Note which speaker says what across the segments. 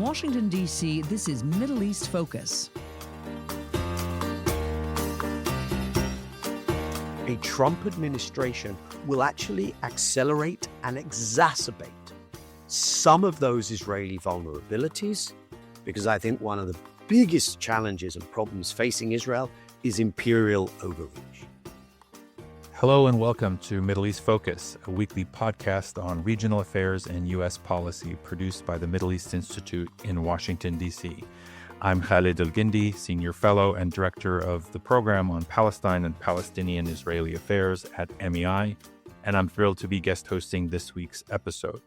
Speaker 1: Washington, D.C., this is Middle East Focus.
Speaker 2: A Trump administration will actually accelerate and exacerbate some of those Israeli vulnerabilities, because I think one of the biggest challenges and problems facing Israel is imperial overreach.
Speaker 3: Hello and welcome to Middle East Focus, a weekly podcast on regional affairs and U.S. policy produced by the Middle East Institute in Washington, D.C. I'm Khaled Elgindy, Senior Fellow and Director of the Program on Palestine and Palestinian-Israeli Affairs at MEI, and I'm thrilled to be guest hosting this week's episode.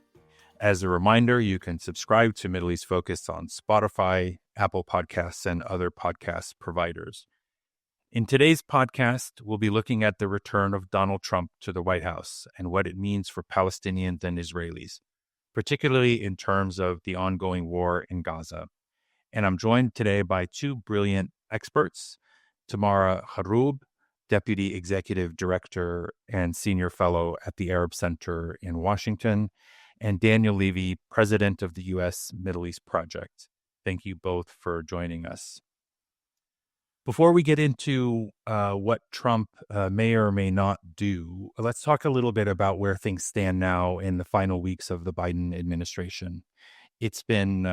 Speaker 3: As a reminder, you can subscribe to Middle East Focus on Spotify, Apple Podcasts, and other podcast providers. In today's podcast, we'll be looking at the return of Donald Trump to the White House and what it means for Palestinians and Israelis, particularly in terms of the ongoing war in Gaza. And I'm joined today by two brilliant experts, Tamara Kharroub, Deputy Executive Director and Senior Fellow at the Arab Center in Washington, and Daniel Levy, President of the U.S. Middle East Project. Thank you both for joining us. Before we get into what Trump may or may not do, let's talk a little bit about where things stand now in the final weeks of the Biden administration. It's been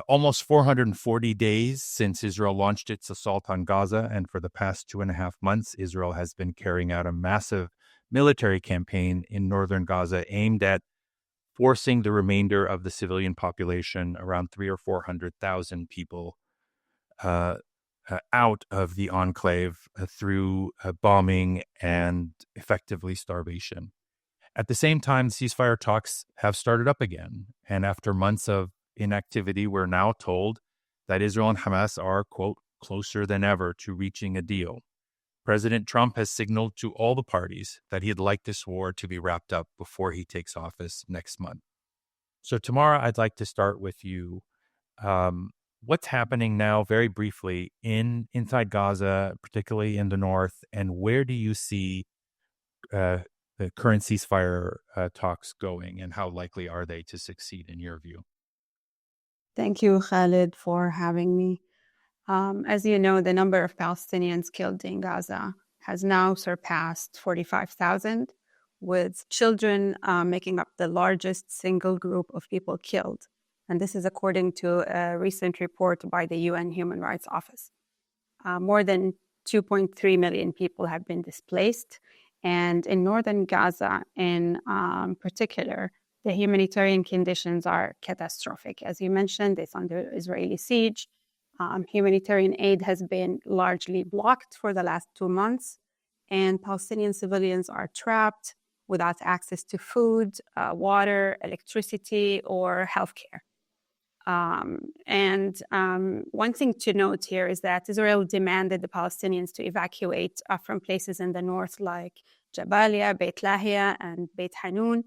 Speaker 3: almost 440 days since Israel launched its assault on Gaza, and for the past 2.5 months, Israel has been carrying out a massive military campaign in northern Gaza aimed at forcing the remainder of the civilian population, around 300,000 or 400,000 people, out of the enclave through bombing and effectively starvation. At the same time, ceasefire talks have started up again. And after months of inactivity, we're now told that Israel and Hamas are, quote, closer than ever to reaching a deal. President Trump has signaled to all the parties that he'd like this war to be wrapped up before he takes office next month. So, Tamara, I'd like to start with you. What's happening now, very briefly, inside Gaza, particularly in the north, and where do you see the current ceasefire talks going, and how likely are they to succeed in your view?
Speaker 4: Thank you, Khaled, for having me. As you know, the number of Palestinians killed in Gaza has now surpassed 45,000, with children making up the largest single group of people killed. And this is according to a recent report by the UN Human Rights Office. More than 2.3 million people have been displaced. And in northern Gaza, in particular, the humanitarian conditions are catastrophic. As you mentioned, it's under Israeli siege. Humanitarian aid has been largely blocked for the last 2 months. And Palestinian civilians are trapped without access to food, water, electricity, or healthcare. One thing to note here is that Israel demanded the Palestinians to evacuate from places in the north like Jabalia, Beit Lahia, and Beit Hanun,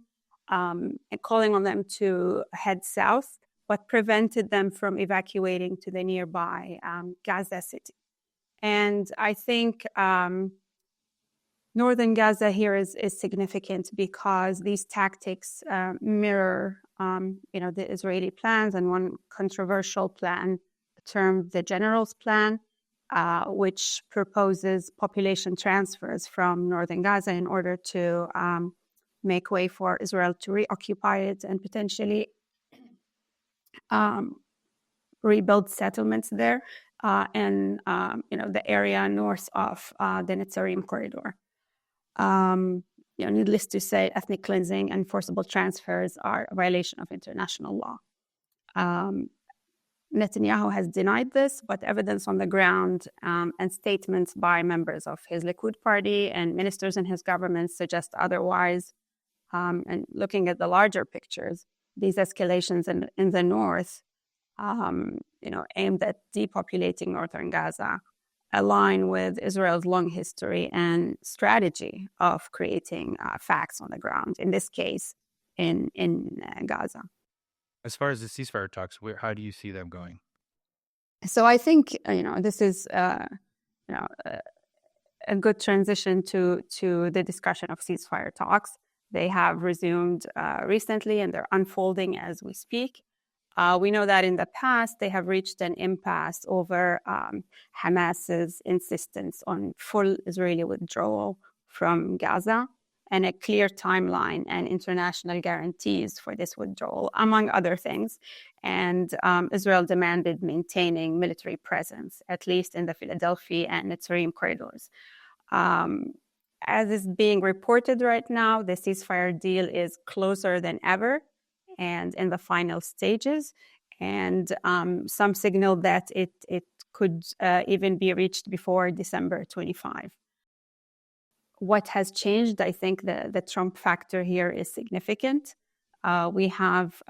Speaker 4: and calling on them to head south, but prevented them from evacuating to the nearby Gaza city. And I think northern Gaza here is significant because these tactics mirror the Israeli plans, and one controversial plan termed the General's Plan, which proposes population transfers from northern Gaza in order to make way for Israel to reoccupy it and potentially rebuild settlements there and the area north of the Netzarim corridor. Needless to say, ethnic cleansing and forcible transfers are a violation of international law. Netanyahu has denied this, but evidence on the ground and statements by members of his Likud party and ministers in his government suggest otherwise. And looking at the larger pictures, these escalations in the north, aimed at depopulating northern Gaza, align with Israel's long history and strategy of creating facts on the ground, in this case, in Gaza.
Speaker 3: As far as the ceasefire talks, how do you see them going?
Speaker 4: So I think, this is, a good transition to the discussion of ceasefire talks. They have resumed recently, and they're unfolding as we speak. We know that in the past, they have reached an impasse over Hamas's insistence on full Israeli withdrawal from Gaza and a clear timeline and international guarantees for this withdrawal, among other things. And Israel demanded maintaining military presence, at least in the Philadelphia and Netzarim corridors. As is being reported right now, the ceasefire deal is closer than ever and in the final stages, and some signal that it could even be reached before December 25. What has changed? I think the Trump factor here is significant. We have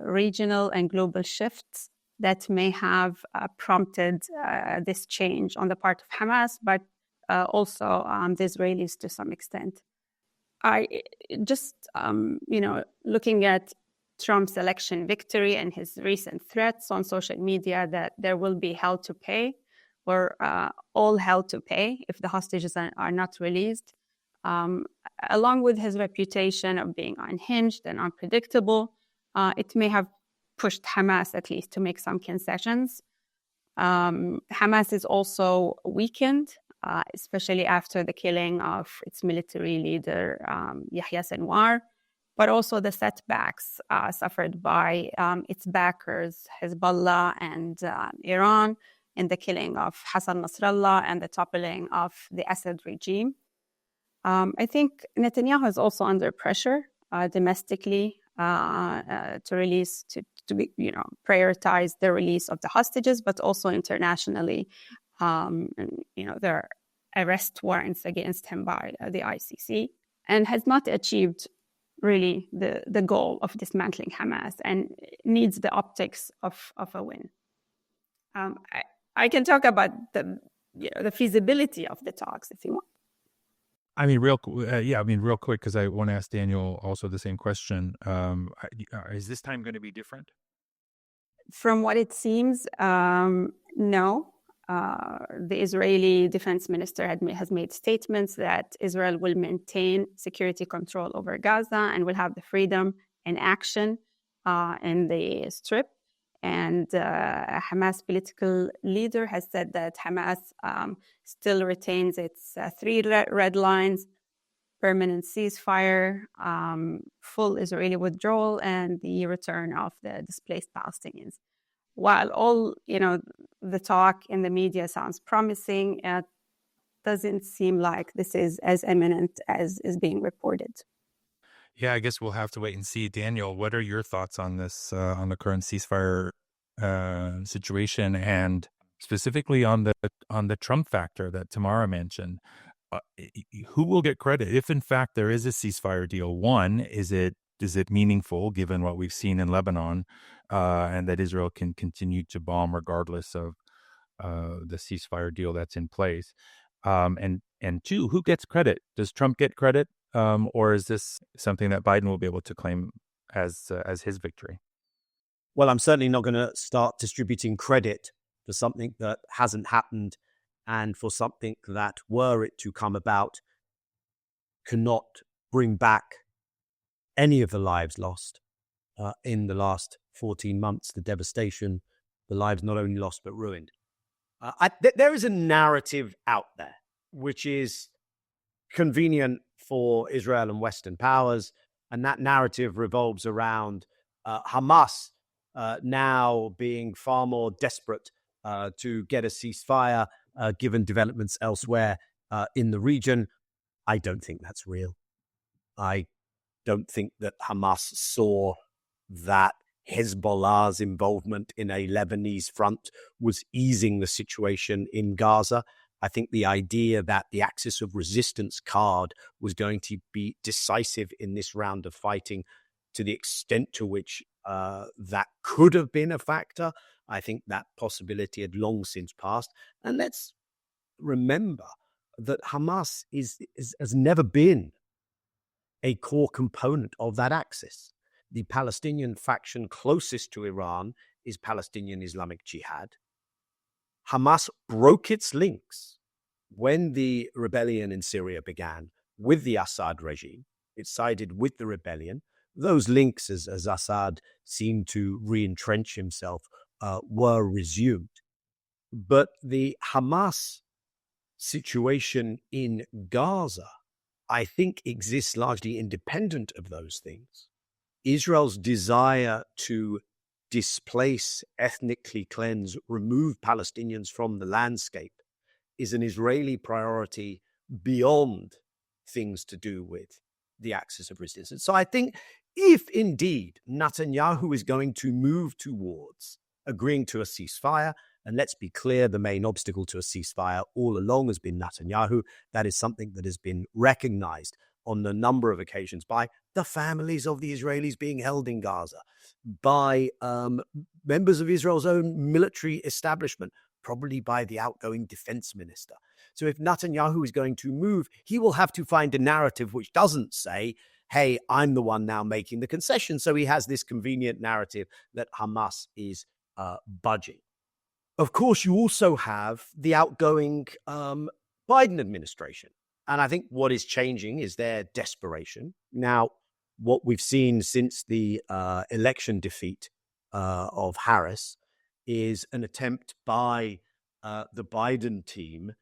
Speaker 4: regional and global shifts that may have prompted this change on the part of Hamas, but also the Israelis to some extent. I just, looking at Trump's election victory and his recent threats on social media that there will be hell to pay, or all hell to pay if the hostages are not released, along with his reputation of being unhinged and unpredictable, it may have pushed Hamas at least to make some concessions. Hamas is also weakened, especially after the killing of its military leader, Yahya Sinwar, but also the setbacks suffered by its backers, Hezbollah and Iran, in the killing of Hassan Nasrallah and the toppling of the Assad regime. I think Netanyahu is also under pressure domestically to prioritize the release of the hostages, but also internationally. There are arrest warrants against him by the ICC, and has not achieved really the goal of dismantling Hamas, and needs the optics of a win. I can talk about the feasibility of the talks if you want.
Speaker 3: Real quick, because I want to ask Daniel also the same question. Is this time going to be different?
Speaker 4: From what it seems, no. The Israeli defense minister has made statements that Israel will maintain security control over Gaza and will have the freedom and action in the Strip. And a Hamas political leader has said that Hamas still retains its three red lines: permanent ceasefire, full Israeli withdrawal, and the return of the displaced Palestinians. While all the talk in the media sounds promising, it doesn't seem like this is as imminent as is being reported.
Speaker 3: Yeah, I guess we'll have to wait and see. Daniel, what are your thoughts on this, on the current ceasefire situation, and specifically on the Trump factor that Tamara mentioned? Who will get credit if, in fact, there is a ceasefire deal? One, is it meaningful given what we've seen in Lebanon, and that Israel can continue to bomb regardless of the ceasefire deal that's in place? And two, who gets credit? Does Trump get credit? Or is this something that Biden will be able to claim as his victory?
Speaker 2: Well, I'm certainly not going to start distributing credit for something that hasn't happened, and for something that, were it to come about, cannot bring back any of the lives lost in the last 14 months, the devastation, the lives not only lost but ruined. There is a narrative out there which is convenient for Israel and Western powers, and that narrative revolves around Hamas now being far more desperate to get a ceasefire given developments elsewhere in the region. I don't think that's real. I don't think that Hamas saw that Hezbollah's involvement in a Lebanese front was easing the situation in Gaza. I think the idea that the axis of resistance card was going to be decisive in this round of fighting, to the extent to which that could have been a factor, I think that possibility had long since passed. And let's remember that Hamas has never been a core component of that axis. The Palestinian faction closest to Iran is Palestinian Islamic Jihad. Hamas broke its links when the rebellion in Syria began with the Assad regime. It sided with the rebellion, those links, as Assad seemed to re-entrench himself, were resumed. But the Hamas situation in Gaza, I think, exists largely independent of those things. Israel's desire to displace, ethnically cleanse, remove Palestinians from the landscape is an Israeli priority beyond things to do with the axis of resistance. So I think if indeed Netanyahu is going to move towards agreeing to a ceasefire, and let's be clear, the main obstacle to a ceasefire all along has been Netanyahu. That is something that has been recognized on a number of occasions by the families of the Israelis being held in Gaza, by members of Israel's own military establishment, probably by the outgoing defense minister. So if Netanyahu is going to move, he will have to find a narrative which doesn't say, hey, I'm the one now making the concession. So he has this convenient narrative that Hamas is budging. Of course, you also have the outgoing Biden administration. And I think what is changing is their desperation. Now, what we've seen since the election defeat of Harris is an attempt by the Biden team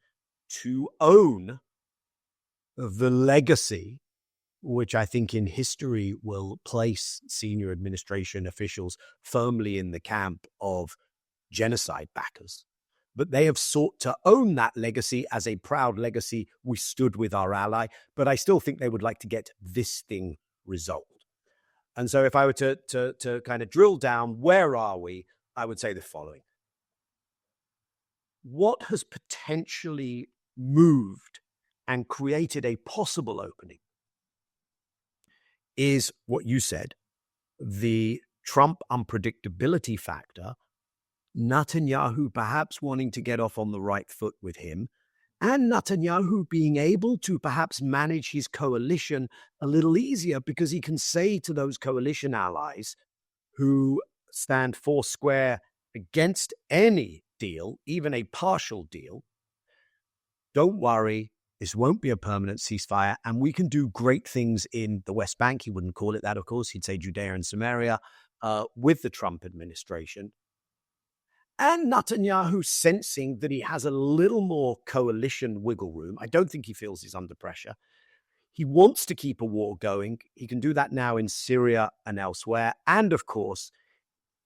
Speaker 2: to own the legacy, which I think in history will place senior administration officials firmly in the camp of genocide backers. But they have sought to own that legacy as a proud legacy. We stood with our ally, but I still think they would like to get this thing resolved. And so if I were to kind of drill down, where are we? I would say the following. What has potentially moved and created a possible opening is what you said, the Trump unpredictability factor, Netanyahu perhaps wanting to get off on the right foot with him, and Netanyahu being able to perhaps manage his coalition a little easier because he can say to those coalition allies who stand foursquare against any deal, even a partial deal, don't worry, this won't be a permanent ceasefire, and we can do great things in the West Bank. He wouldn't call it that, of course. He'd say Judea and Samaria with the Trump administration. And Netanyahu sensing that he has a little more coalition wiggle room. I don't think he feels he's under pressure. He wants to keep a war going. He can do that now in Syria and elsewhere. And of course,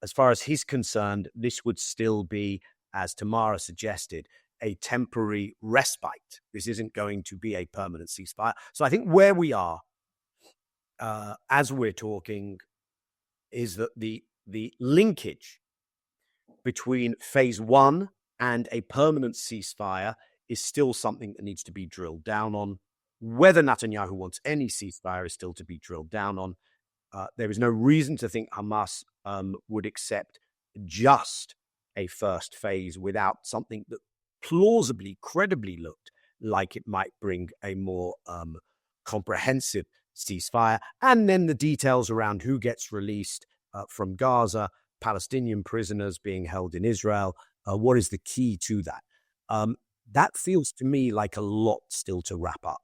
Speaker 2: as far as he's concerned, this would still be, as Tamara suggested, a temporary respite. This isn't going to be a permanent ceasefire. So I think where we are, as we're talking, is that the linkage between phase one and a permanent ceasefire is still something that needs to be drilled down on. Whether Netanyahu wants any ceasefire is still to be drilled down on. There is no reason to think Hamas would accept just a first phase without something that plausibly, credibly looked like it might bring a more comprehensive ceasefire. And then the details around who gets released from Gaza, Palestinian prisoners being held in Israel. What is the key to that? That feels to me like a lot still to wrap up.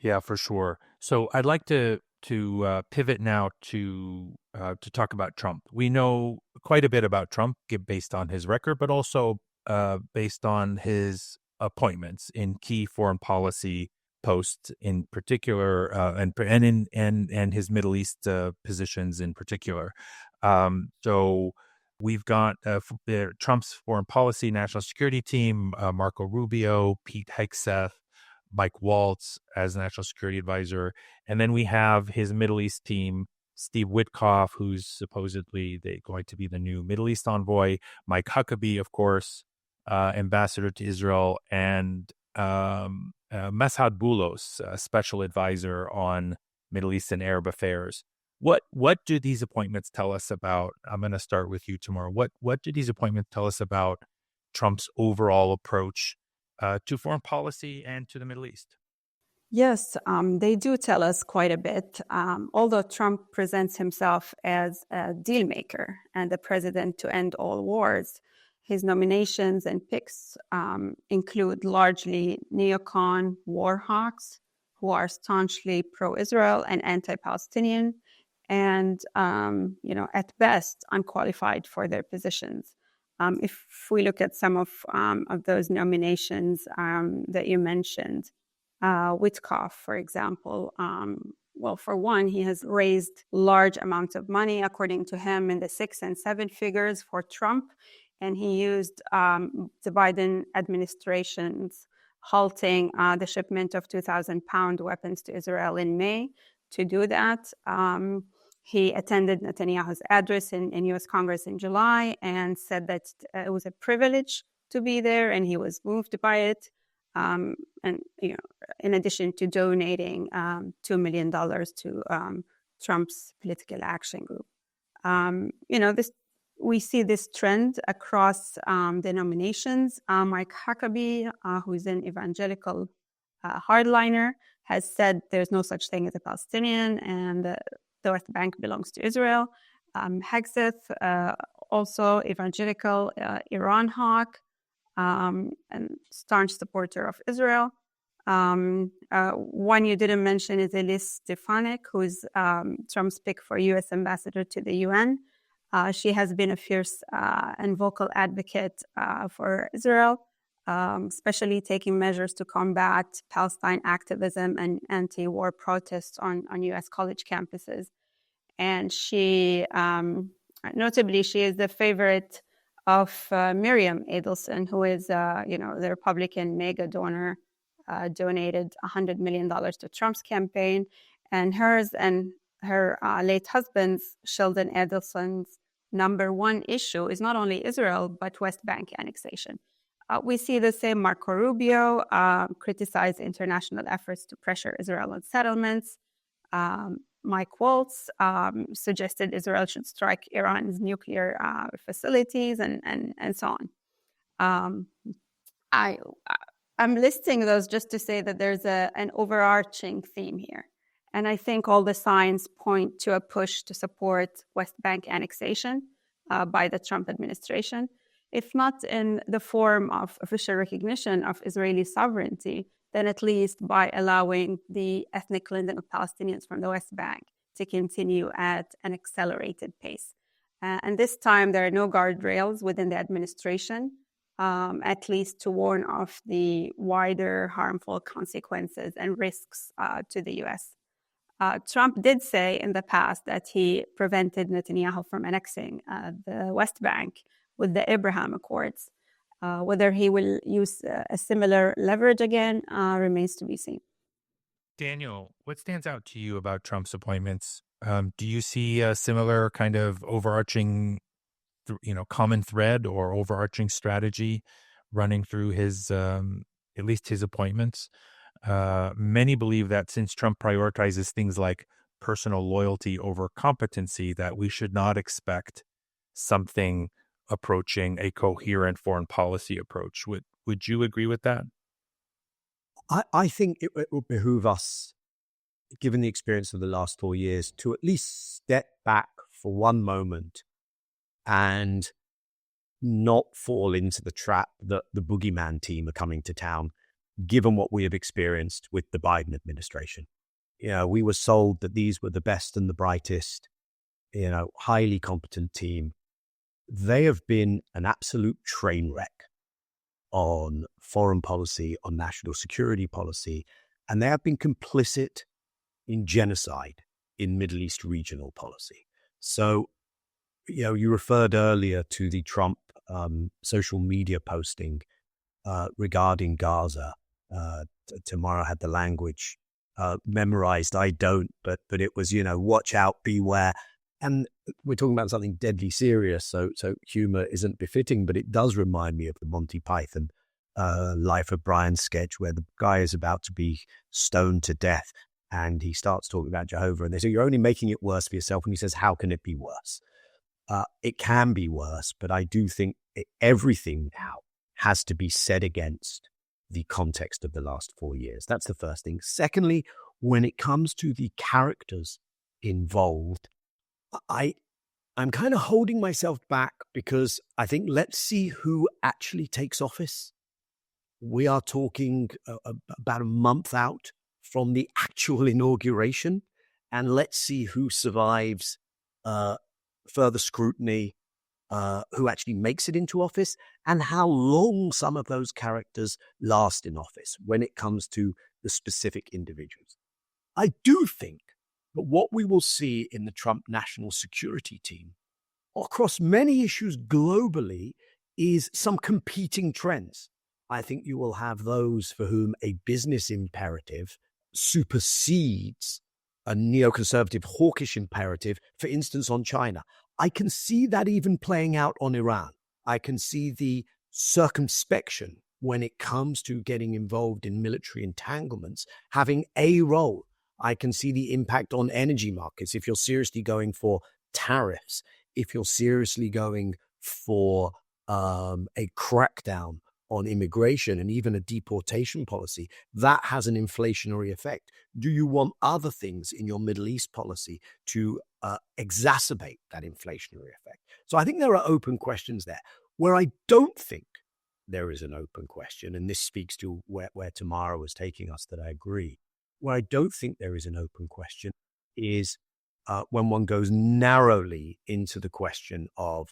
Speaker 3: Yeah, for sure. So I'd like to pivot now to talk about Trump. We know quite a bit about Trump based on his record, but also based on his appointments in key foreign policy posts, in particular, and his Middle East positions in particular. So we've got Trump's foreign policy national security team, Marco Rubio, Pete Hegseth, Mike Waltz as national security advisor. And then we have his Middle East team, Steve Witkoff, who's supposedly going to be the new Middle East envoy, Mike Huckabee, of course, ambassador to Israel, and Mesad Boulos, special advisor on Middle East and Arab affairs. What do these appointments tell us about? I'm going to start with you, Tamara. What do these appointments tell us about Trump's overall approach to foreign policy and to the Middle East?
Speaker 4: Yes, they do tell us quite a bit. Although Trump presents himself as a deal maker and the president to end all wars, his nominations and picks include largely neocon war hawks who are staunchly pro-Israel and anti-Palestinian, and, at best, unqualified for their positions. If we look at some of those nominations that you mentioned, Witkoff, for example, well, for one, he has raised large amounts of money, according to him, in the 6 and 7 figures for Trump. And he used the Biden administration's halting the shipment of 2,000-pound weapons to Israel in May to do that. He attended Netanyahu's address in U.S. Congress in July and said that it was a privilege to be there, and he was moved by it. And in addition to donating $2 million to Trump's political action group, we see this trend across the nominations. Mike Huckabee, who's an evangelical hardliner, has said there's no such thing as a Palestinian, and the West Bank belongs to Israel. Hegseth, also evangelical, Iran hawk, and staunch supporter of Israel. One you didn't mention is Elise Stefanik, who's Trump's pick for U.S. ambassador to the UN. She has been a fierce and vocal advocate for Israel, especially taking measures to combat Palestine activism and anti-war protests on U.S. college campuses. And she, notably, she is the favorite of Miriam Adelson, who is, the Republican mega donor, donated $100 million to Trump's campaign. And hers and her late husband's, Sheldon Adelson's, number one issue is not only Israel, but West Bank annexation. We see the same Marco Rubio criticize international efforts to pressure Israel on settlements. Mike Waltz suggested Israel should strike Iran's nuclear facilities and so on. I'm listing those just to say that there's an overarching theme here. And I think all the signs point to a push to support West Bank annexation by the Trump administration, if not in the form of official recognition of Israeli sovereignty, then at least by allowing the ethnic cleansing of Palestinians from the West Bank to continue at an accelerated pace. And this time, there are no guardrails within the administration, at least to warn of the wider harmful consequences and risks to the U.S. Trump did say in the past that he prevented Netanyahu from annexing the West Bank with the Abraham Accords. Whether he will use a similar leverage again remains to be seen.
Speaker 3: Daniel, what stands out to you about Trump's appointments? Do you see a similar kind of overarching, common thread or overarching strategy running through his, at least his appointments? Many believe that since Trump prioritizes things like personal loyalty over competency, that we should not expect something approaching a coherent foreign policy approach. Would you agree with that?
Speaker 2: I think it would behoove us, given the experience of the last 4 years, to at least step back for one moment and not fall into the trap that the boogeyman team are coming to town, given what we have experienced with the Biden administration. We were sold that these were the best and the brightest, highly competent team. They have been an absolute train wreck on foreign policy, on national security policy, and they have been complicit in genocide in Middle East regional policy. So, you referred earlier to the Trump social media posting regarding Gaza. Tamara had the language memorized. I don't, but it was, watch out, beware. And we're talking about something deadly serious, so humor isn't befitting, but it does remind me of the Monty Python Life of Brian sketch where the guy is about to be stoned to death and he starts talking about Jehovah and they say, you're only making it worse for yourself. And he says, how can it be worse? It can be worse, but I do think everything now has to be set against the context of the last 4 years. That's the first thing. Secondly, when it comes to the characters involved, I'm kind of holding myself back because I think let's see who actually takes office. We are talking about a month out from the actual inauguration. and let's see who survives further scrutiny, who actually makes it into office, and how long some of those characters last in office when it comes to the specific individuals. I do think that what we will see in the Trump national security team across many issues globally is some competing trends. I think you will have those for whom a business imperative supersedes a neoconservative hawkish imperative, for instance, on China. I can see that even playing out on Iran. I can see the circumspection when it comes to getting involved in military entanglements having a role. I can see the impact on energy markets. If you're seriously going for tariffs, if you're seriously going for a crackdown on immigration and even a deportation policy, that has an inflationary effect. Do you want other things in your Middle East policy to exacerbate that inflationary effect? So I think there are open questions there. Where I don't think there is an open question, and this speaks to where Tamara was taking us, that I agree. Where I don't think there is an open question is when one goes narrowly into the question of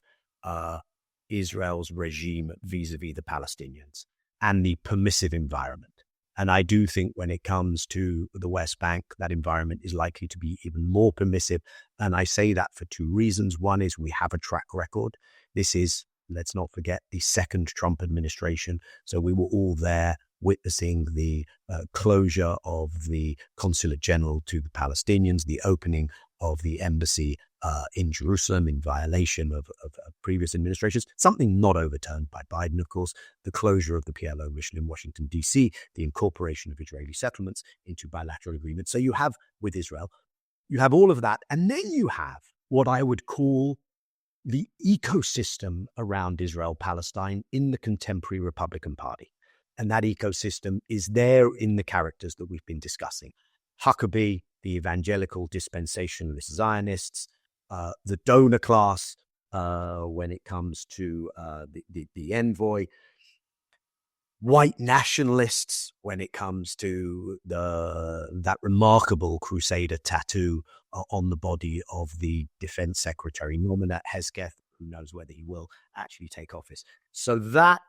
Speaker 2: Israel's regime vis-a-vis the Palestinians and the permissive environment. And I do think when it comes to the West Bank, that environment is likely to be even more permissive. And I say that for two reasons. One is we have a track record. This is, let's not forget, the second Trump administration. So we were all there witnessing the closure of the consulate general to the Palestinians, the opening of the embassy in Jerusalem in violation of previous administrations, something not overturned by Biden, of course, the closure of the PLO mission in Washington, D.C., the incorporation of Israeli settlements into bilateral agreements. So you have, with Israel, you have all of that. And then you have what I would call the ecosystem around Israel-Palestine in the contemporary Republican Party. And that ecosystem is there in the characters that we've been discussing. Huckabee, the evangelical dispensationalist Zionists, the donor class when it comes to the envoy, white nationalists when it comes to that remarkable Crusader tattoo on the body of the Defense Secretary Nominat Hesketh, who knows whether he will actually take office. So that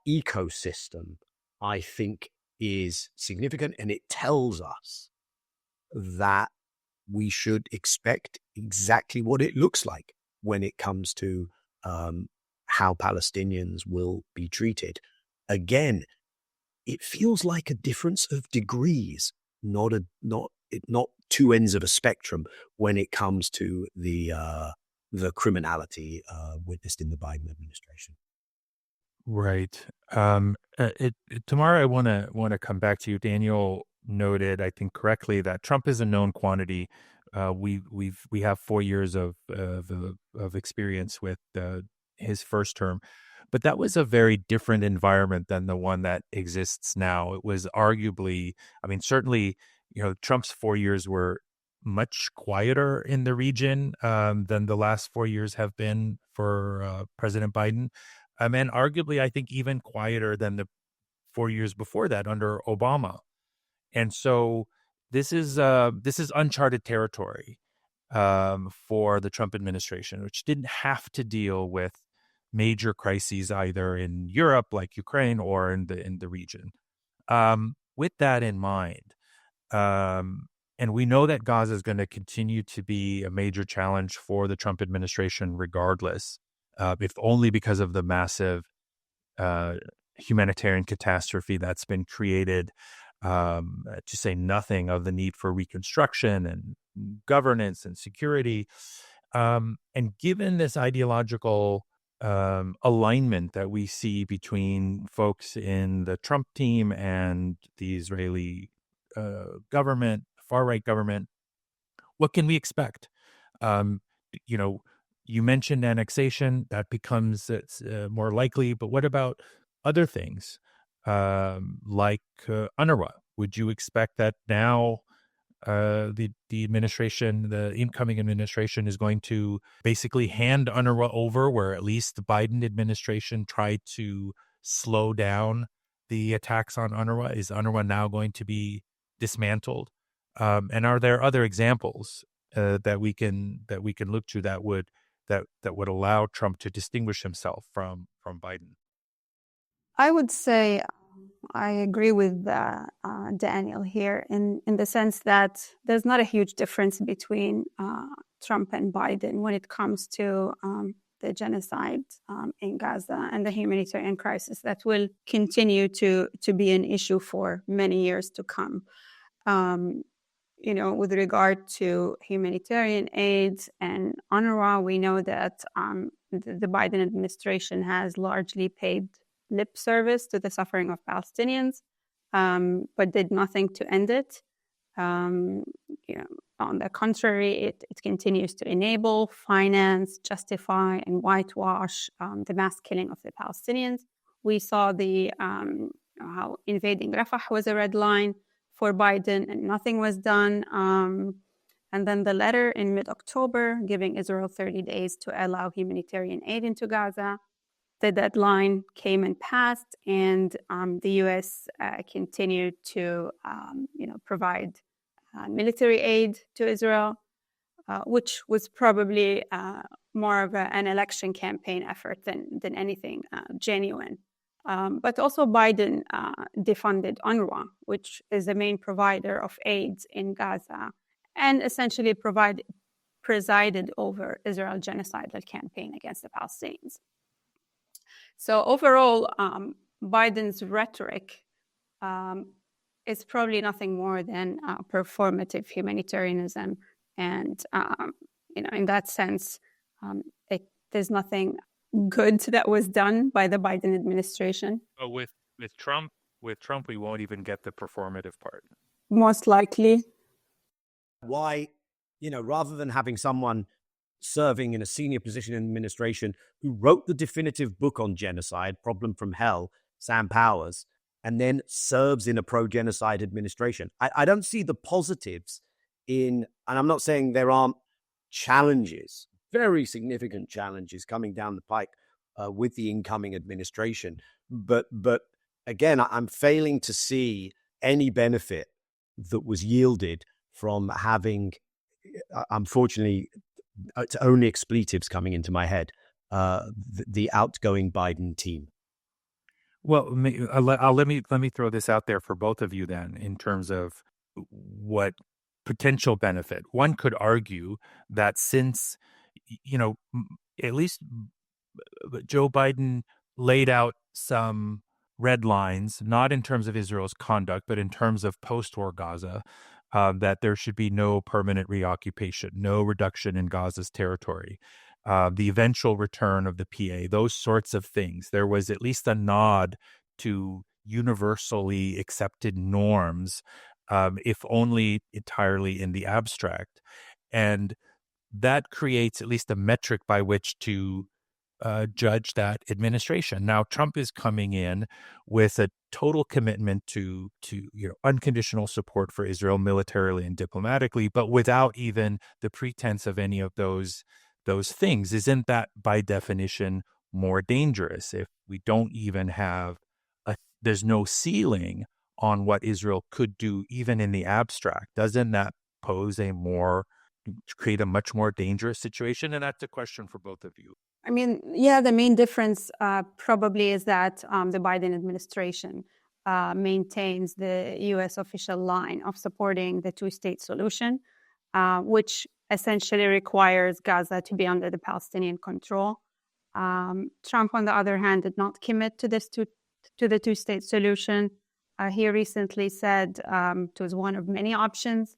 Speaker 2: ecosystem, I think, is significant, and it tells us that we should expect exactly what it looks like when it comes to how Palestinians will be treated. Again, it feels like a difference of degrees, not two ends of a spectrum when it comes to the criminality witnessed in the Biden administration.
Speaker 3: Right. Tamara, I want to come back to you. Daniel noted, I think correctly, that Trump is a known quantity. We have 4 years of experience with his first term, but that was a very different environment than the one that exists now. It was arguably, I mean, certainly, Trump's 4 years were much quieter in the region than the last 4 years have been for President Biden. And arguably, I think even quieter than the 4 years before that under Obama. And so this is uncharted territory for the Trump administration, which didn't have to deal with major crises either in Europe, like Ukraine, or in the region. With that in mind, and we know that Gaza is going to continue to be a major challenge for the Trump administration regardless, if only because of the massive humanitarian catastrophe that's been created, to say nothing of the need for reconstruction and governance and security. And given this ideological alignment that we see between folks in the Trump team and the Israeli government, far-right government, what can we expect? You mentioned annexation. That becomes more likely, but what about other things like UNRWA? Would you expect that now the administration, the incoming administration, is going to basically hand UNRWA over, where at least the Biden administration tried to slow down the attacks on UNRWA? Is UNRWA now going to be dismantled? And are there other examples that we can look to that would allow Trump to distinguish himself from Biden?
Speaker 4: I would say I agree with Daniel here in the sense that there's not a huge difference between Trump and Biden when it comes to the genocide in Gaza and the humanitarian crisis that will continue to be an issue for many years to come. With regard to humanitarian aid and UNRWA, we know that the Biden administration has largely paid lip service to the suffering of Palestinians, but did nothing to end it. On the contrary, it continues to enable, finance, justify, and whitewash the mass killing of the Palestinians. We saw how invading Rafah was a red line for Biden, and nothing was done. And then the letter in mid-October giving Israel 30 days to allow humanitarian aid into Gaza. The deadline came and passed, and the U.S. continued to, provide military aid to Israel, which was probably more of an election campaign effort than anything genuine. But also Biden defunded UNRWA, which is the main provider of aid in Gaza, and essentially presided over Israel's genocidal campaign against the Palestinians. So overall, Biden's rhetoric is probably nothing more than performative humanitarianism. And, in that sense, there's nothing good that was done by the Biden administration.
Speaker 3: But with Trump, we won't even get the performative part.
Speaker 4: Most likely.
Speaker 2: Why, rather than having someone serving in a senior position in administration who wrote the definitive book on genocide, Problem from Hell, Sam Powers, and then serves in a pro-genocide administration. I don't see the positives and I'm not saying there aren't challenges, very significant challenges coming down the pike with the incoming administration. But again, I'm failing to see any benefit that was yielded from having, unfortunately, it's only expletives coming into my head, the outgoing Biden team.
Speaker 3: Well, let me throw this out there for both of you then, in terms of what potential benefit. One could argue that since, at least Joe Biden laid out some red lines, not in terms of Israel's conduct, but in terms of post-war Gaza, that there should be no permanent reoccupation, no reduction in Gaza's territory, the eventual return of the PA, those sorts of things. There was at least a nod to universally accepted norms, if only entirely in the abstract. And that creates at least a metric by which to judge that administration. Now, Trump is coming in with a total commitment to unconditional support for Israel militarily and diplomatically, but without even the pretense of any of those things. Isn't that by definition more dangerous if we don't even have there's no ceiling on what Israel could do even in the abstract? Doesn't that create a much more dangerous situation? And that's a question for both of you.
Speaker 4: I mean, yeah, the main difference probably is that the Biden administration maintains the U.S. official line of supporting the two-state solution, which essentially requires Gaza to be under the Palestinian control. Trump, on the other hand, did not commit to the two-state solution. He recently said it was one of many options.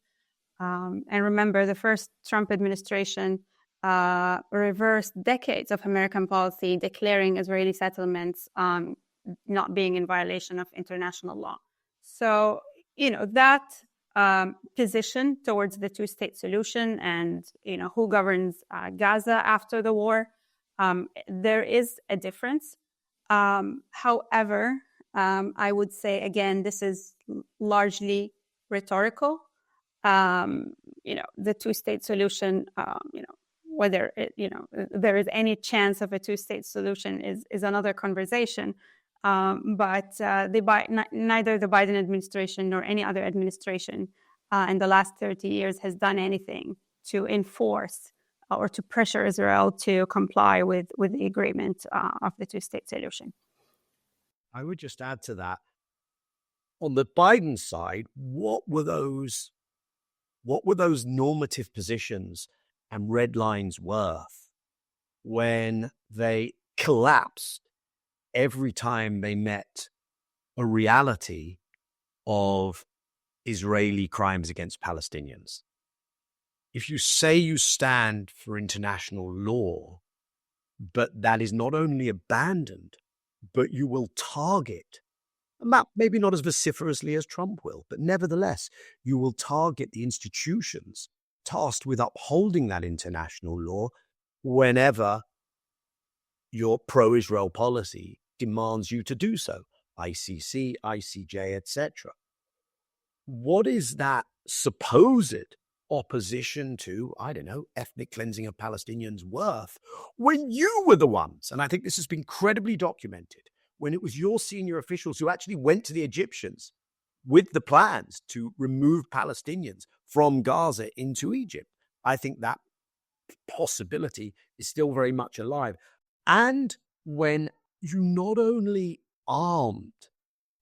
Speaker 4: And remember, the first Trump administration reversed decades of American policy, declaring Israeli settlements not being in violation of international law. So, that position towards the two-state solution and, who governs Gaza after the war, there is a difference. However, I would say, again, this is largely rhetorical. The two-state solution, whether there is any chance of a two-state solution is another conversation. But neither the Biden administration nor any other administration in the last 30 years has done anything to enforce or to pressure Israel to comply with the agreement of the two-state solution.
Speaker 2: I would just add to that, on the Biden side, what were those normative positions and red lines worth when they collapsed every time they met a reality of Israeli crimes against Palestinians? If you say you stand for international law, but that is not only abandoned, but you will target, maybe not as vociferously as Trump will, but nevertheless, you will target the institutions tasked with upholding that international law whenever your pro-Israel policy demands you to do so. ICC, ICJ, etc. What is that supposed opposition to, I don't know, ethnic cleansing of Palestinians worth when you were the ones, and I think this has been credibly documented, when it was your senior officials who actually went to the Egyptians with the plans to remove Palestinians from Gaza into Egypt? I think that possibility is still very much alive. And when you not only armed,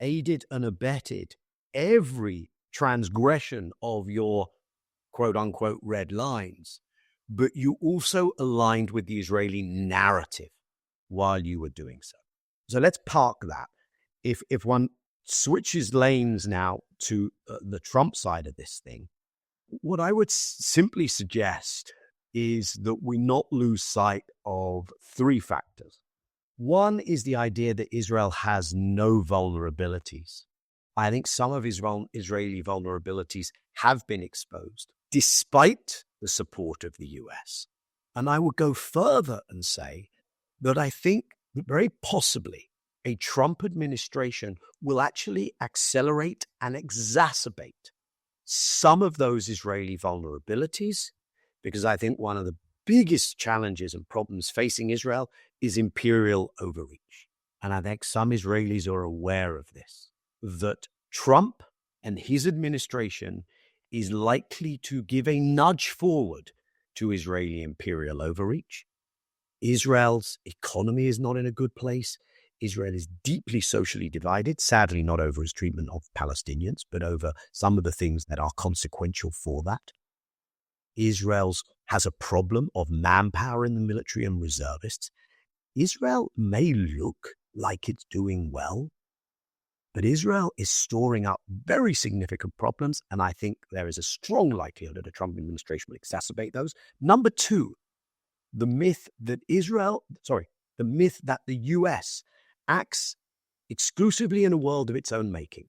Speaker 2: aided and abetted every transgression of your quote-unquote red lines, but you also aligned with the Israeli narrative while you were doing so. So let's park that. If one switches lanes now to the Trump side of this thing, what I would simply suggest is that we not lose sight of three factors. One is the idea that Israel has no vulnerabilities. I think some of Israeli vulnerabilities have been exposed, despite the support of the US. And I would go further and say that I think that very possibly a Trump administration will actually accelerate and exacerbate some of those Israeli vulnerabilities, because I think one of the biggest challenges and problems facing Israel is imperial overreach. And I think some Israelis are aware of this, that Trump and his administration is likely to give a nudge forward to Israeli imperial overreach. Israel's economy is not in a good place. Israel is deeply socially divided, sadly not over its treatment of Palestinians, but over some of the things that are consequential for that. Israel has a problem of manpower in the military and reservists. Israel may look like it's doing well, but Israel is storing up very significant problems, and I think there is a strong likelihood that a Trump administration will exacerbate those. Number two, the myth that the US acts exclusively in a world of its own making.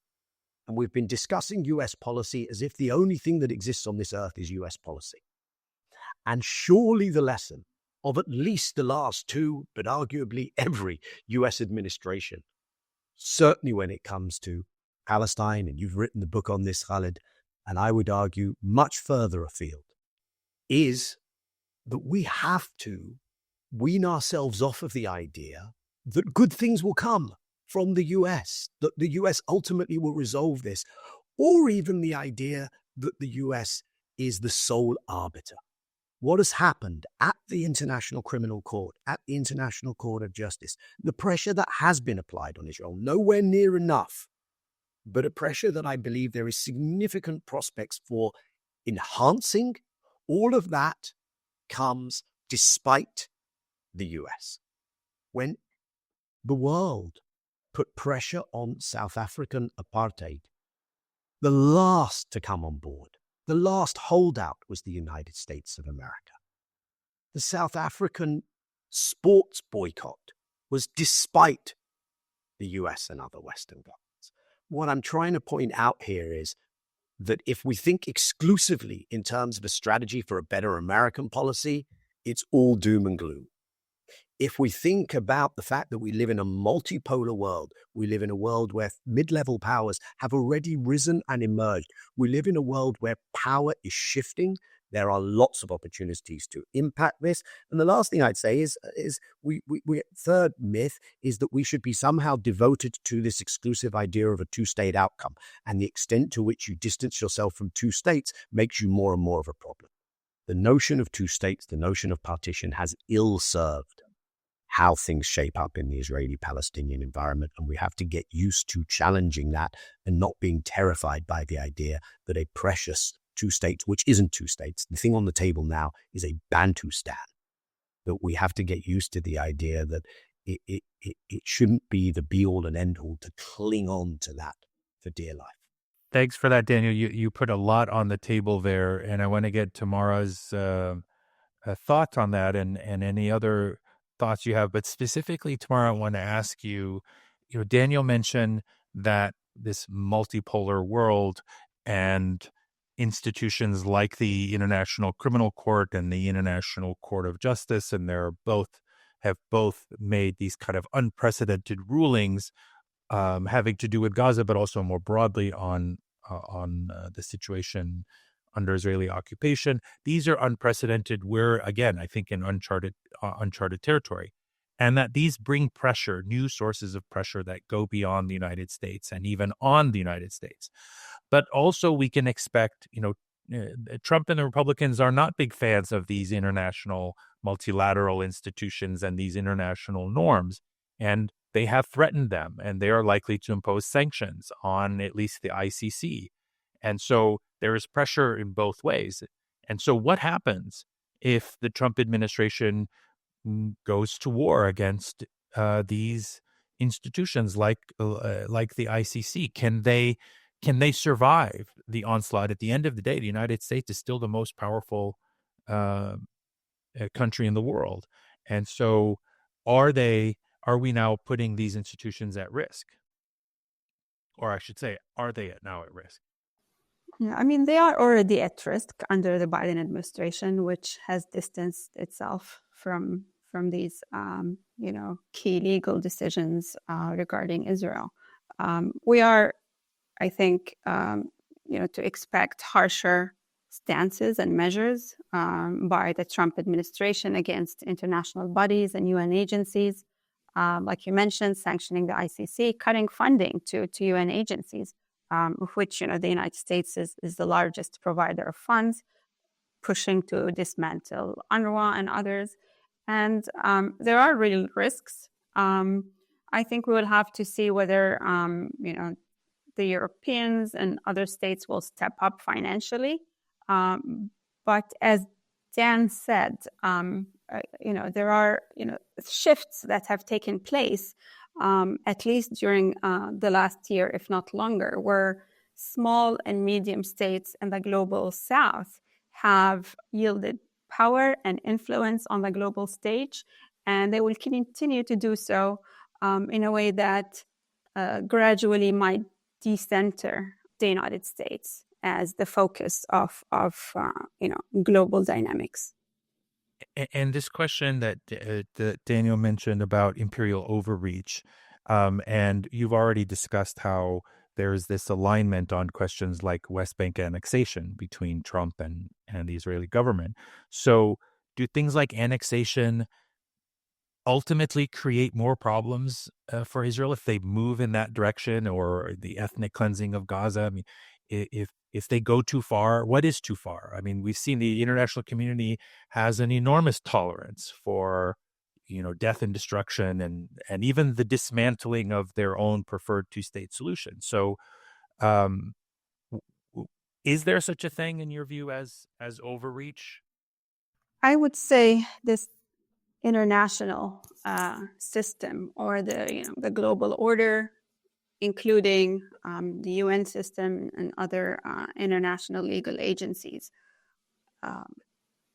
Speaker 2: And we've been discussing US policy as if the only thing that exists on this earth is US policy. And surely the lesson of at least the last two, but arguably every US administration, certainly when it comes to Palestine, and you've written the book on this, Khaled, and I would argue much further afield, is that we have to wean ourselves off of the idea that good things will come from the US, that the US ultimately will resolve this, or even the idea that the US is the sole arbiter. What has happened at the International Criminal Court, at the International Court of Justice, the pressure that has been applied on Israel, nowhere near enough, but a pressure that I believe there is significant prospects for enhancing, all of that comes despite the US. When the world put pressure on South African apartheid, the last to come on board, the last holdout was the United States of America. The South African sports boycott was despite the US and other Western governments. What I'm trying to point out here is that if we think exclusively in terms of a strategy for a better American policy, it's all doom and gloom. If we think about the fact that we live in a multipolar world, we live in a world where mid-level powers have already risen and emerged. We live in a world where power is shifting. There are lots of opportunities to impact this. And the last thing I'd say is third myth is that we should be somehow devoted to this exclusive idea of a two-state outcome. And the extent to which you distance yourself from two states makes you more and more of a problem. The notion of two states, the notion of partition has ill-served how things shape up in the Israeli-Palestinian environment. And we have to get used to challenging that and not being terrified by the idea that a precious two states, which isn't two states, the thing on the table now is a Bantustan. That we have to get used to the idea that it shouldn't be the be-all and end-all to cling on to that for dear life.
Speaker 3: Thanks for that, Daniel. You put a lot on the table there, and I want to get Tamara's thoughts on that and any other thoughts you have. But specifically, Tamara, I want to ask you, Daniel mentioned that this multipolar world and institutions like the International Criminal Court and the International Court of Justice, and have both made these kind of unprecedented rulings having to do with Gaza, but also more broadly on the situation under Israeli occupation. These are unprecedented. We're, again, I think, in uncharted territory, and that these bring pressure, new sources of pressure that go beyond the United States and even on the United States. But also we can expect, Trump and the Republicans are not big fans of these international multilateral institutions and these international norms, and they have threatened them, and they are likely to impose sanctions on at least the ICC. And so there is pressure in both ways. And so what happens if the Trump administration goes to war against these institutions like the ICC? Can they survive the onslaught? At the end of the day, the United States is still the most powerful country in the world. And so are we now putting these institutions at risk? Or I should say, are they now at risk?
Speaker 4: Yeah, I mean, they are already at risk under the Biden administration, which has distanced itself from these, key legal decisions regarding Israel. We are, I think, to expect harsher stances and measures by the Trump administration against international bodies and UN agencies. Like you mentioned, sanctioning the ICC, cutting funding to UN agencies, of which the United States is the largest provider of funds, pushing to dismantle UNRWA and others. And there are real risks. I think we will have to see whether the Europeans and other states will step up financially. But as Dan said, there are shifts that have taken place, at least during the last year, if not longer, where small and medium states in the global south have yielded power and influence on the global stage, and they will continue to do so in a way that gradually might decenter the United States as the focus of global dynamics.
Speaker 3: And this question that Daniel mentioned about imperial overreach, and you've already discussed how there's this alignment on questions like West Bank annexation between Trump and the Israeli government. So do things like annexation ultimately create more problems for Israel if they move in that direction, or the ethnic cleansing of Gaza? I mean, if they go too far, what is too far? I mean, we've seen the international community has an enormous tolerance for, death and destruction, and even the dismantling of their own preferred two-state solution. So, is there such a thing in your view as overreach?
Speaker 4: I would say this international system, or the global order, including the UN system and other international legal agencies,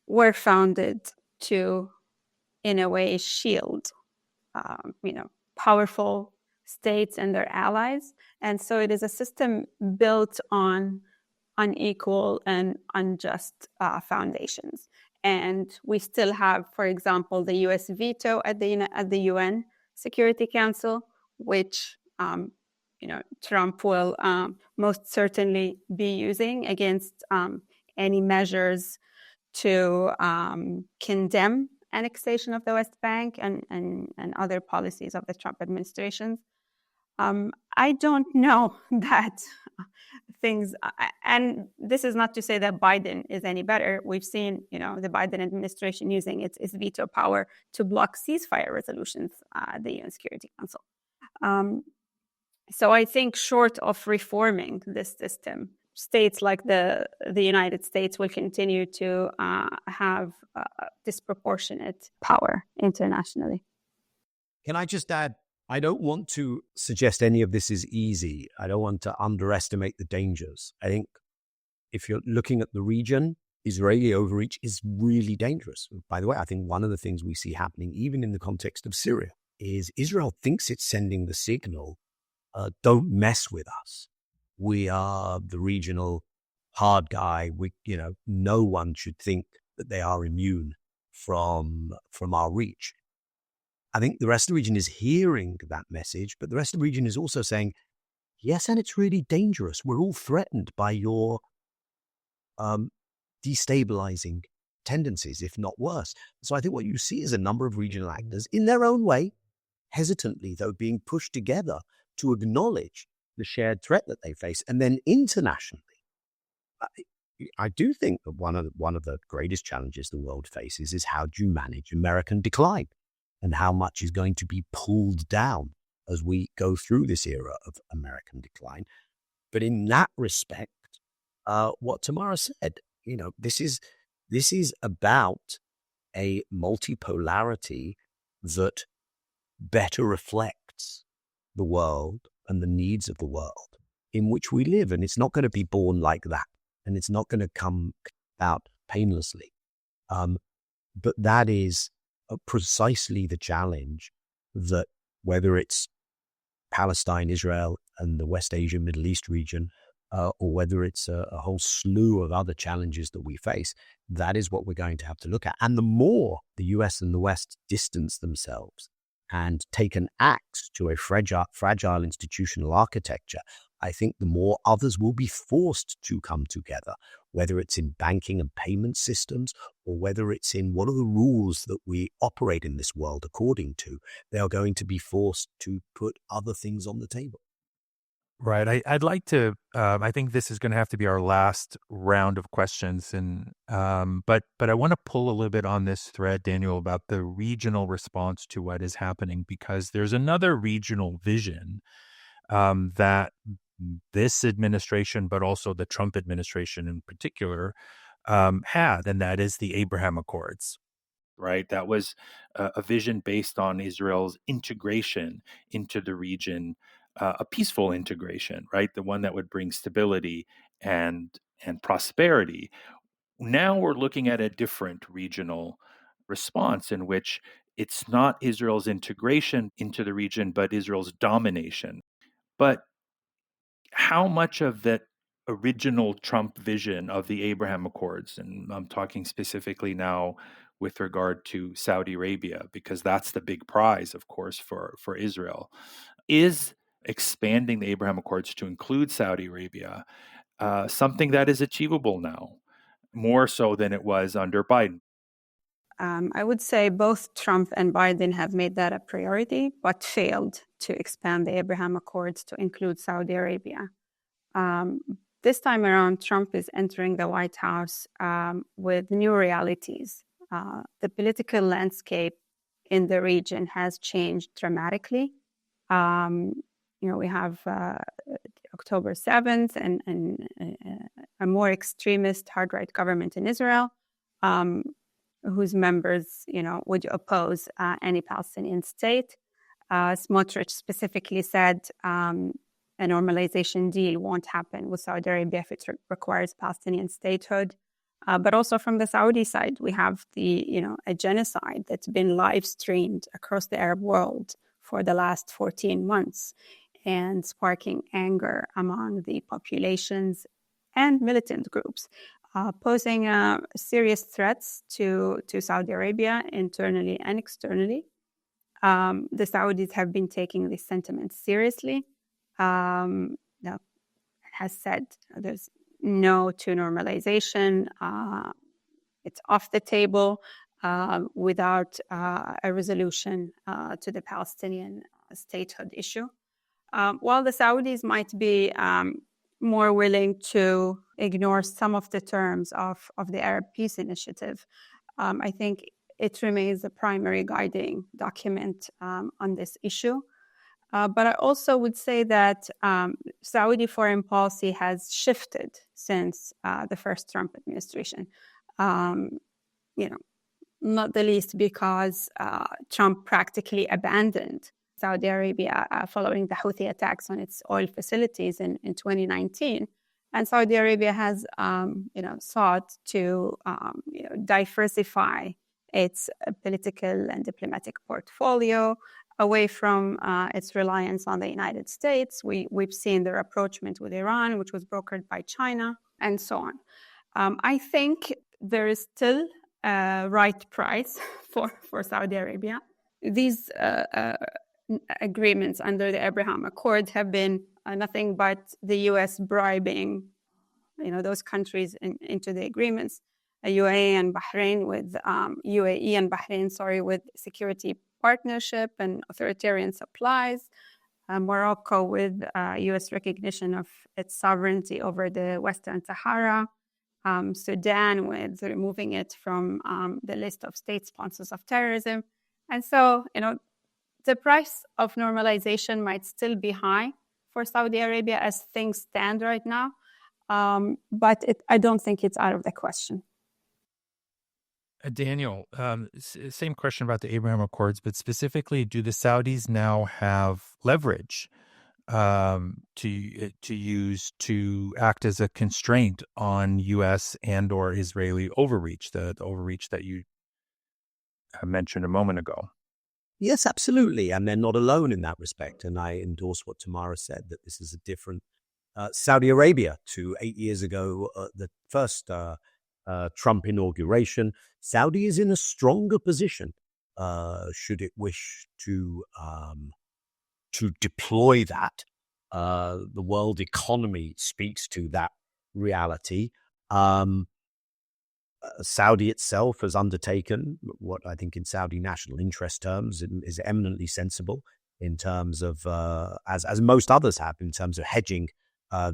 Speaker 4: were founded to, in a way, shield, powerful states and their allies. And so it is a system built on unequal and unjust foundations. And we still have, for example, the U.S. veto at the UN Security Council, which Trump will most certainly be using against any measures to condemn annexation of the West Bank and other policies of the Trump administration. I don't know that things, and this is not to say that Biden is any better. We've seen, the Biden administration using its veto power to block ceasefire resolutions at the UN Security Council. So I think short of reforming this system, states like the United States will continue to have disproportionate power internationally.
Speaker 2: Can I just add, I don't want to suggest any of this is easy. I don't want to underestimate the dangers. I think if you're looking at the region, Israeli overreach is really dangerous. By the way, I think one of the things we see happening, even in the context of Syria, is Israel thinks it's sending the signal, don't mess with us. We are the regional hard guy. No one should think that they are immune from our reach. I think the rest of the region is hearing that message, but the rest of the region is also saying, yes, and it's really dangerous. We're all threatened by your destabilizing tendencies, if not worse. So I think what you see is a number of regional actors in their own way, hesitantly, though, being pushed together to acknowledge the shared threat that they face. And then internationally, I do think that one of the greatest challenges the world faces is how do you manage American decline and how much is going to be pulled down as we go through this era of American decline. But in that respect, what Tamara said, this is about a multipolarity that better reflects the world and the needs of the world in which we live. And it's not going to be born like that. And it's not going to come out painlessly. But that is precisely the challenge that whether it's Palestine, Israel, and the West Asia, Middle East region, or whether it's a whole slew of other challenges that we face, that is what we're going to have to look at. And the more the US and the West distance themselves and take an axe to a fragile institutional architecture, I think the more others will be forced to come together, whether it's in banking and payment systems or whether it's in what are the rules that we operate in this world according to. They are going to be forced to put other things on the table.
Speaker 3: Right. I'd like to, I think this is going to have to be our last round of questions. And but I want to pull a little bit on this thread, Daniel, about the regional response to what is happening, because there's another regional vision that this administration, but also the Trump administration in particular, had, and that is the Abraham Accords. Right. That was a vision based on Israel's integration into the region, a peaceful integration, right? The one that would bring stability and prosperity. Now we're looking at a different regional response in which it's not Israel's integration into the region, but Israel's domination. But how much of that original Trump vision of the Abraham Accords, and I'm talking specifically now with regard to Saudi Arabia, because that's the big prize, of course, for Israel, is expanding the Abraham Accords to include Saudi Arabia, something that is achievable now, more so than it was under Biden?
Speaker 4: I would say both Trump and Biden have made that a priority, but failed to expand the Abraham Accords to include Saudi Arabia. This time around, Trump is entering the White House with new realities. The political landscape in the region has changed dramatically. We have October 7th and a more extremist hard-right government in Israel, whose members, would oppose any Palestinian state. Smotrich specifically said a normalization deal won't happen with Saudi Arabia if it requires Palestinian statehood. But also from the Saudi side, we have a genocide that's been live streamed across the Arab world for the last 14 months and sparking anger among the populations and militant groups, posing serious threats to Saudi Arabia internally and externally. The Saudis have been taking this sentiment seriously. Has said there's no to normalization. It's off the table without a resolution to the Palestinian statehood issue. While the Saudis might be more willing to ignore some of the terms of the Arab Peace Initiative, I think it remains the primary guiding document on this issue. But I also would say that Saudi foreign policy has shifted since the first Trump administration. Not the least because Trump practically abandoned Saudi Arabia following the Houthi attacks on its oil facilities in 2019. And Saudi Arabia has, sought to, diversify its political and diplomatic portfolio away from its reliance on the United States. We've seen their approachment with Iran, which was brokered by China, and so on. I think there is still a right price for Saudi Arabia. These agreements under the Abraham Accord have been nothing but the U.S. bribing, those countries into the agreements. UAE and Bahrain with security partnership and authoritarian supplies. Morocco with U.S. recognition of its sovereignty over the Western Sahara. Sudan with removing it from the list of state sponsors of terrorism. And so, the price of normalization might still be high for Saudi Arabia as things stand right now, but I don't think it's out of the question.
Speaker 3: Daniel, same question about the Abraham Accords, but specifically, do the Saudis now have leverage to use to act as a constraint on U.S. and or Israeli overreach, the overreach that you mentioned a moment ago?
Speaker 2: Yes, absolutely. And they're not alone in that respect. And I endorse what Tamara said, that this is a different Saudi Arabia to 8 years ago, the first Trump inauguration. Saudi is in a stronger position should it wish to deploy that. The world economy speaks to that reality. Saudi itself has undertaken what I think in Saudi national interest terms is eminently sensible in terms of, as most others have, in terms of hedging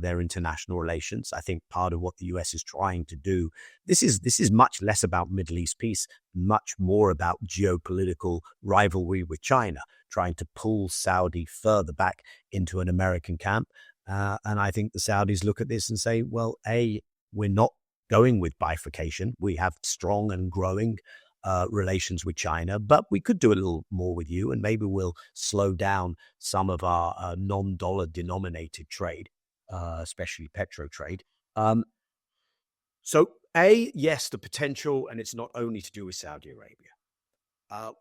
Speaker 2: their international relations. I think part of what the US is trying to do, this is much less about Middle East peace, much more about geopolitical rivalry with China, trying to pull Saudi further back into an American camp. And I think the Saudis look at this and say, well, we're not going with bifurcation. We have strong and growing relations with China, but we could do a little more with you, and maybe we'll slow down some of our non-dollar denominated trade, especially petro trade. So, yes, the potential, and it's not only to do with Saudi Arabia.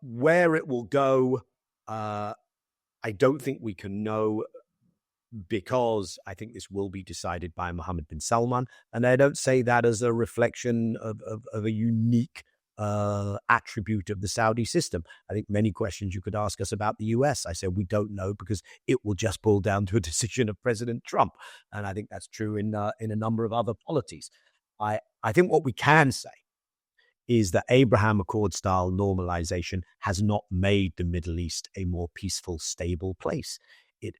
Speaker 2: Where it will go, I don't think we can know, because I think this will be decided by Mohammed bin Salman. And I don't say that as a reflection of a unique attribute of the Saudi system. I think many questions you could ask us about the US, I said we don't know, because it will just boil down to a decision of President Trump. And I think that's true in a number of other polities. I think what we can say is that Abraham Accord style normalization has not made the Middle East a more peaceful, stable place. It,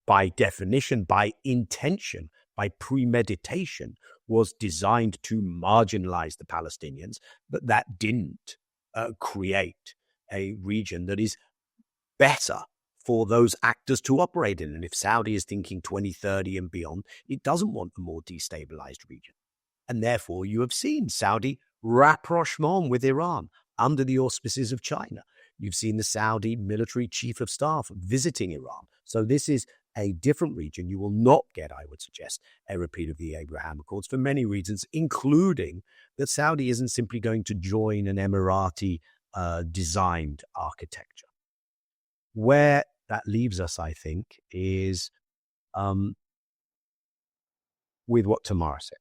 Speaker 2: by definition, by intention, by premeditation, was designed to marginalize the Palestinians, but that didn't create a region that is better for those actors to operate in. And if Saudi is thinking 2030 and beyond, it doesn't want a more destabilized region. And therefore, you have seen Saudi rapprochement with Iran under the auspices of China. You've seen the Saudi military chief of staff visiting Iran. So this is a different region. You will not get, I would suggest, a repeat of the Abraham Accords for many reasons, including that Saudi isn't simply going to join an Emirati designed architecture. Where that leaves us, I think, is with what Tamara said.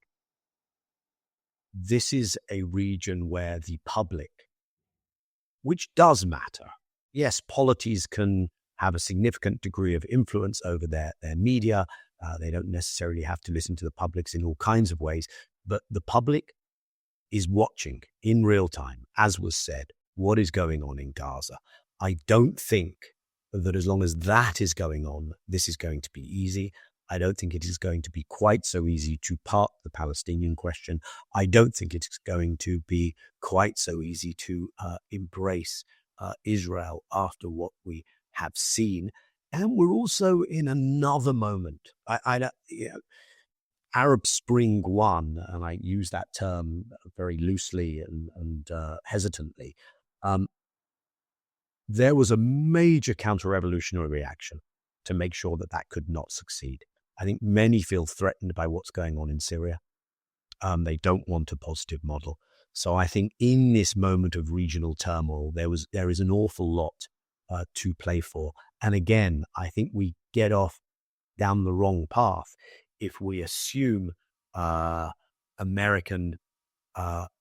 Speaker 2: This is a region where the public, which does matter. Yes, polities can have a significant degree of influence over their media. They don't necessarily have to listen to the publics in all kinds of ways, but the public is watching in real time, as was said, what is going on in Gaza. I don't think that as long as that is going on, this is going to be easy. I don't think it is going to be quite so easy to part the Palestinian question. I don't think it's going to be quite so easy to embrace Israel after what we have seen. And we're also in another moment. Arab Spring 1, and I use that term very loosely and hesitantly, there was a major counter-revolutionary reaction to make sure that that could not succeed. I think many feel threatened by what's going on in Syria. They don't want a positive model. So I think in this moment of regional turmoil, there is an awful lot to play for. And again, I think we get off down the wrong path if we assume American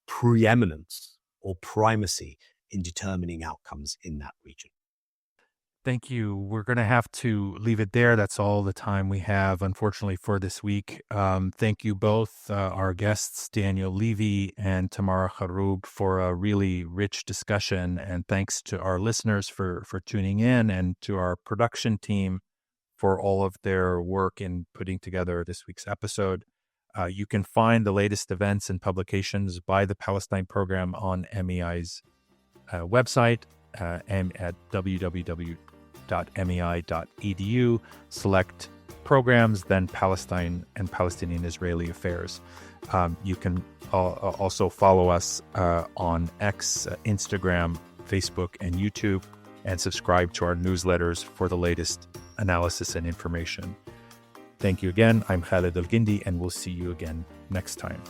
Speaker 2: preeminence or primacy in determining outcomes in that region.
Speaker 3: Thank you. We're going to have to leave it there. That's all the time we have, unfortunately, for this week. Thank you both, our guests, Daniel Levy and Tamara Kharroub, for a really rich discussion. And thanks to our listeners for tuning in, and to our production team for all of their work in putting together this week's episode. You can find the latest events and publications by the Palestine Program on MEI's website at www.mei.edu. Select programs, then Palestine and Palestinian-Israeli Affairs. You can also follow us on X, Instagram, Facebook, and YouTube, and subscribe to our newsletters for the latest analysis and information. Thank you again. I'm Khaled Elgindy, and we'll see you again next time.